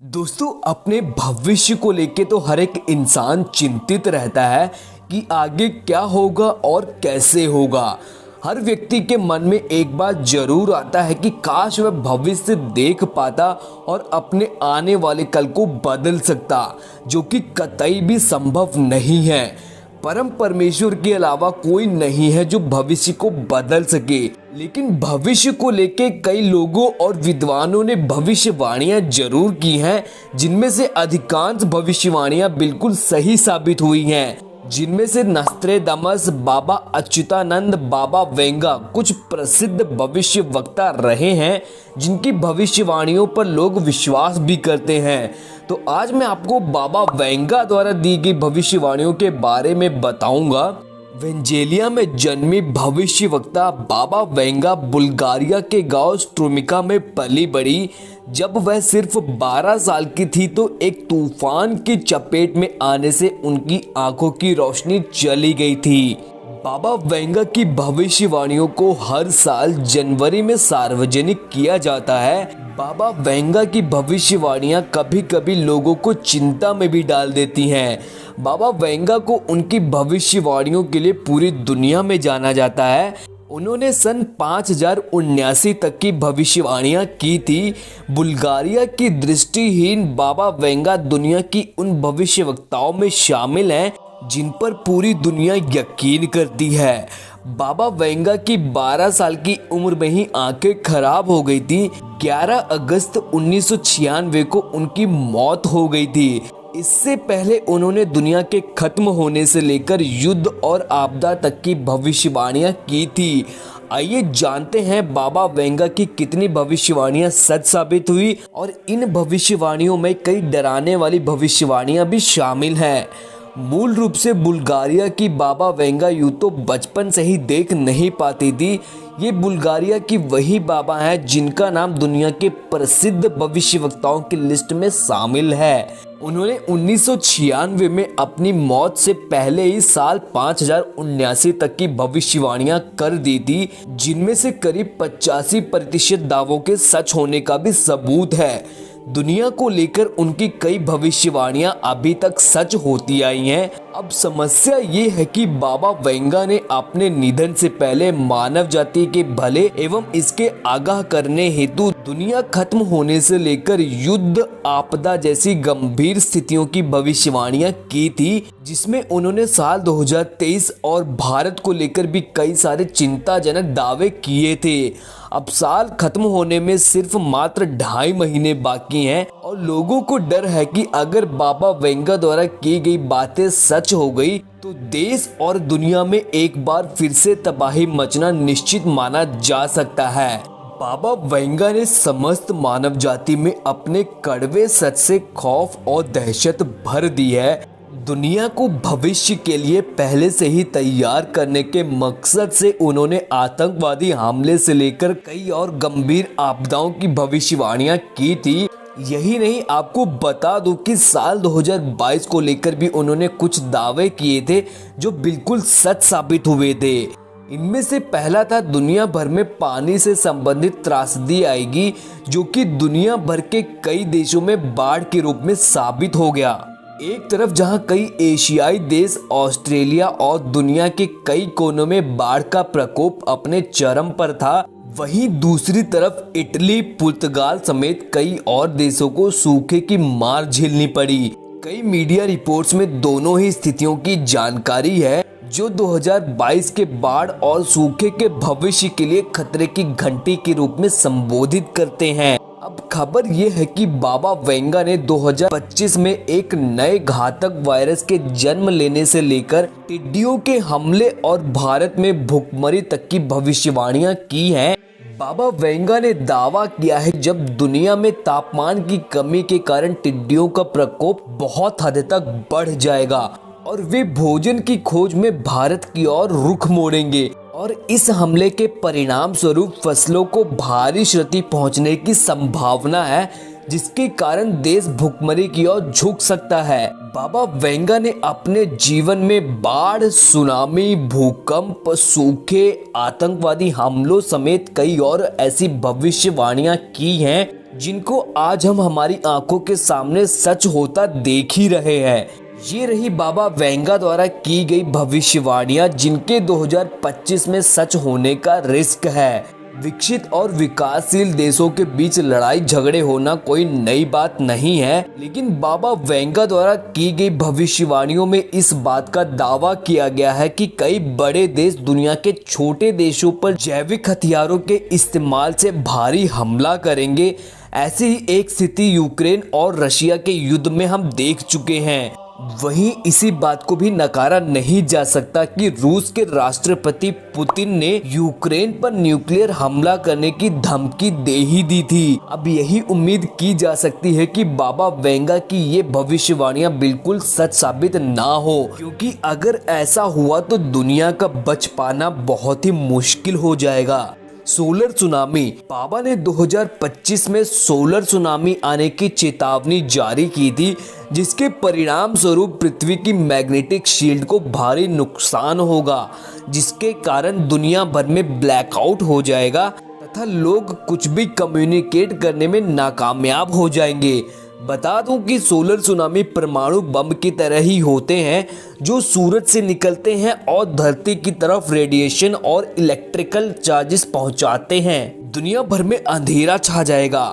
दोस्तों, अपने भविष्य को लेके तो हर एक इंसान चिंतित रहता है कि आगे क्या होगा और कैसे होगा। हर व्यक्ति के मन में एक बात जरूर आता है कि काश वह भविष्य देख पाता और अपने आने वाले कल को बदल सकता, जो कि कतई भी संभव नहीं है। परम परमेश्वर के अलावा कोई नहीं है जो भविष्य को बदल सके। लेकिन भविष्य को लेके कई लोगों और विद्वानों ने भविष्यवाणियां जरूर की हैं, जिनमें से अधिकांश भविष्यवाणियां बिल्कुल सही साबित हुई हैं। जिनमें से नस्ट्रेदामस, बाबा अच्युतानंद, बाबा वेंगा कुछ प्रसिद्ध भविष्य वक्ता रहे हैं, जिनकी भविष्यवाणियों पर लोग विश्वास भी करते हैं। तो आज मैं आपको बाबा वेंगा द्वारा दी गई भविष्यवाणियों के बारे में बताऊंगा। वेंजेलिया में जन्मी भविष्य वक्ता बाबा वेंगा बुल्गारिया के गांव स्ट्रुमिका में पली बड़ी। जब वह सिर्फ 12 साल की थी तो एक तूफान की चपेट में आने से उनकी आंखों की रोशनी चली गई थी। बाबा वेंगा की भविष्यवाणियों को हर साल जनवरी में सार्वजनिक किया जाता है। बाबा वेंगा की भविष्यवाणियां कभी कभी लोगों को चिंता में भी डाल देती हैं। बाबा वेंगा को उनकी भविष्यवाणियों के लिए पूरी दुनिया में जाना जाता है। उन्होंने सन 5079 तक की भविष्यवाणियां की थी। बुल्गारिया की दृष्टिहीन बाबा वेंगा दुनिया की उन भविष्यवक्ताओं में शामिल हैं जिन पर पूरी दुनिया यकीन करती है। बाबा वेंगा की 12 साल की उम्र में ही आंखें खराब हो गई थी। 11 अगस्त 1996 को उनकी मौत हो गई थी। इससे पहले उन्होंने दुनिया के खत्म होने से लेकर युद्ध और आपदा तक की भविष्यवाणियां की थी। आइए जानते हैं बाबा वेंगा की कितनी भविष्यवाणियां सच साबित हुई और इन भविष्यवाणियों में कई डराने वाली भविष्यवाणियां भी शामिल हैं। मूल रूप से बुल्गारिया की बाबा वेंगा यूं तो बचपन से ही देख नहीं पाती थी। ये बुल्गारिया की वही बाबा हैं जिनका नाम दुनिया के प्रसिद्ध भविष्यवक्ताओं की लिस्ट में शामिल है। उन्होंने 1996 में अपनी मौत से पहले ही साल 5079 तक की भविष्यवाणियां कर दी थी, जिनमें से करीब 85% दावों के सच होने का भी सबूत है। दुनिया को लेकर उनकी कई भविष्यवाणियां अभी तक सच होती आई हैं। अब समस्या ये है कि बाबा वेंगा ने अपने निधन से पहले मानव जाति के भले एवं इसके आगाह करने हेतु दुनिया खत्म होने से लेकर युद्ध, आपदा जैसी गंभीर स्थितियों की भविष्यवाणियां की थी, जिसमें उन्होंने साल 2023 और भारत को लेकर भी कई सारे चिंताजनक दावे किए थे। अब साल खत्म होने में सिर्फ मात्र 2.5 महीने बाकी हैं और लोगों को डर है कि अगर बाबा वेंगा द्वारा की गई बातें सच हो गई तो देश और दुनिया में एक बार फिर से तबाही मचना निश्चित माना जा सकता है। बाबा वेंगा ने समस्त मानव जाति में अपने कड़वे सच से खौफ और दहशत भर दी है। दुनिया को भविष्य के लिए पहले से ही तैयार करने के मकसद से उन्होंने आतंकवादी हमले से लेकर कई और गंभीर आपदाओं की भविष्यवाणियां की थी। यही नहीं, आपको बता दूं कि साल 2022 को लेकर भी उन्होंने कुछ दावे किए थे जो बिल्कुल सच साबित हुए थे। इनमें से पहला था दुनिया भर में पानी से संबंधित त्रासदी आएगी, जो कि दुनिया भर के कई देशों में बाढ़ के रूप में साबित हो गया। एक तरफ जहां कई एशियाई देश, ऑस्ट्रेलिया और दुनिया के कई कोनों में बाढ़ का प्रकोप अपने चरम पर था, वहीं दूसरी तरफ इटली, पुर्तगाल समेत कई और देशों को सूखे की मार झेलनी पड़ी। कई मीडिया रिपोर्ट्स में दोनों ही स्थितियों की जानकारी है, जो 2022 के बाढ़ और सूखे के भविष्य के लिए खतरे की घंटी के रूप में संबोधित करते हैं। अब खबर ये है कि बाबा वेंगा ने 2025 में एक नए घातक वायरस के जन्म लेने से लेकर टिड्डियों के हमले और भारत में भुखमरी तक की भविष्यवाणियां की हैं। बाबा वेंगा ने दावा किया है जब दुनिया में तापमान की कमी के कारण टिड्डियों का प्रकोप बहुत हद तक बढ़ जाएगा और वे भोजन की खोज में भारत की ओर रुख मोड़ेंगे और इस हमले के परिणाम स्वरूप फसलों को भारी क्षति पहुंचने की संभावना है, जिसके कारण देश भुखमरी की ओर झुक सकता है। बाबा वेंगा ने अपने जीवन में बाढ़, सुनामी, भूकंप, सूखे, आतंकवादी हमलों समेत कई और ऐसी भविष्यवाणियां की हैं जिनको आज हम हमारी आंखों के सामने सच होता देख ही रहे हैं। ये रही बाबा वेंगा द्वारा की गई भविष्यवाणियां जिनके 2025 में सच होने का रिस्क है। विकसित और विकासशील देशों के बीच लड़ाई झगड़े होना कोई नई बात नहीं है, लेकिन बाबा वेंगा द्वारा की गई भविष्यवाणियों में इस बात का दावा किया गया है कि कई बड़े देश दुनिया के छोटे देशों पर जैविक हथियारों के इस्तेमाल से भारी हमला करेंगे। ऐसी ही एक स्थिति यूक्रेन और रशिया के युद्ध में हम देख चुके हैं। वहीं इसी बात को भी नकारा नहीं जा सकता कि रूस के राष्ट्रपति पुतिन ने यूक्रेन पर न्यूक्लियर हमला करने की धमकी दे ही दी थी। अब यही उम्मीद की जा सकती है कि बाबा वेंगा की ये भविष्यवाणियां बिल्कुल सच साबित ना हो, क्योंकि अगर ऐसा हुआ तो दुनिया का बच पाना बहुत ही मुश्किल हो जाएगा। Solar tsunami. बाबा ने 2025 में सोलर सुनामी आने की चेतावनी जारी की थी, जिसके परिणाम स्वरूप पृथ्वी की मैग्नेटिक शील्ड को भारी नुकसान होगा, जिसके कारण दुनिया भर में ब्लैकआउट हो जाएगा तथा लोग कुछ भी कम्युनिकेट करने में नाकामयाब हो जाएंगे। बता दूं कि सोलर सुनामी परमाणु बम की तरह ही होते हैं जो सूरज से निकलते हैं और धरती की तरफ रेडिएशन और इलेक्ट्रिकल चार्जेस पहुंचाते हैं। दुनिया भर में अंधेरा छा जाएगा।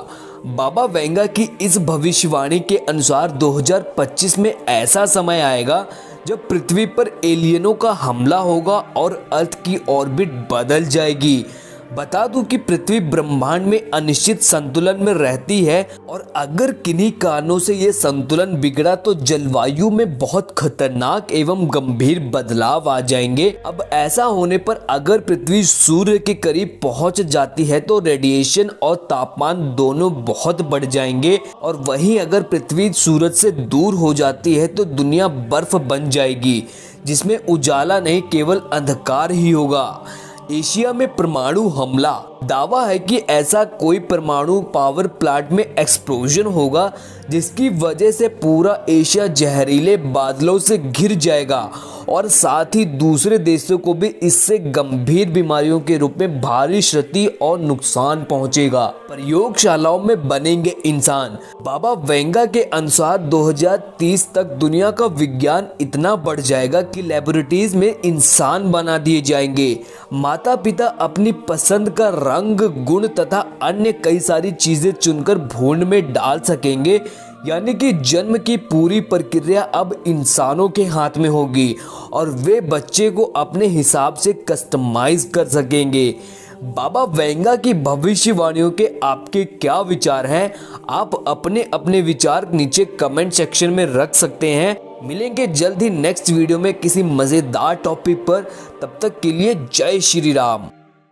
बाबा वेंगा की इस भविष्यवाणी के अनुसार 2025 में ऐसा समय आएगा जब पृथ्वी पर एलियनों का हमला होगा और अर्थ की ऑर्बिट बदल जाएगी। बता दूं कि पृथ्वी ब्रह्मांड में अनिश्चित संतुलन में रहती है और अगर किन्हीं कारणों से ये संतुलन बिगड़ा तो जलवायु में बहुत खतरनाक एवं गंभीर बदलाव आ जाएंगे। अब ऐसा होने पर अगर पृथ्वी सूर्य के करीब पहुंच जाती है तो रेडिएशन और तापमान दोनों बहुत बढ़ जाएंगे, और वहीं अगर पृथ्वी सूरज से दूर हो जाती है तो दुनिया बर्फ बन जाएगी, जिसमें उजाला नहीं केवल अंधकार ही होगा। एशिया में परमाणु हमला। दावा है कि ऐसा कोई परमाणु पावर प्लांट में एक्सप्लोजन होगा जिसकी वजह से पूरा एशिया जहरीले बादलों से घिर जाएगा और साथ ही दूसरे देशों को भी इससे गंभीर बीमारियों के रूप में भारी क्षति और नुकसान पहुंचेगा। प्रयोगशालाओं में बनेंगे इंसान। बाबा वेंगा के अनुसार 2030 तक दुनिया का विज्ञान इतना बढ़ जाएगा कि लेबोरेटरीज में इंसान बना दिए जाएंगे। माता पिता अपनी पसंद का रंग, गुण तथा अन्य कई सारी चीजें चुनकर भ्रूण में डाल सकेंगे, यानी कि जन्म की पूरी प्रक्रिया अब इंसानों के हाथ में होगी और वे बच्चे को अपने हिसाब से कस्टमाइज कर सकेंगे। बाबा वेंगा की भविष्यवाणियों के आपके क्या विचार हैं? आप अपने अपने विचार नीचे कमेंट सेक्शन में रख सकते हैं। मिलेंगे जल्द ही नेक्स्ट वीडियो में किसी मजेदार टॉपिक पर। तब तक के लिए जय श्री राम।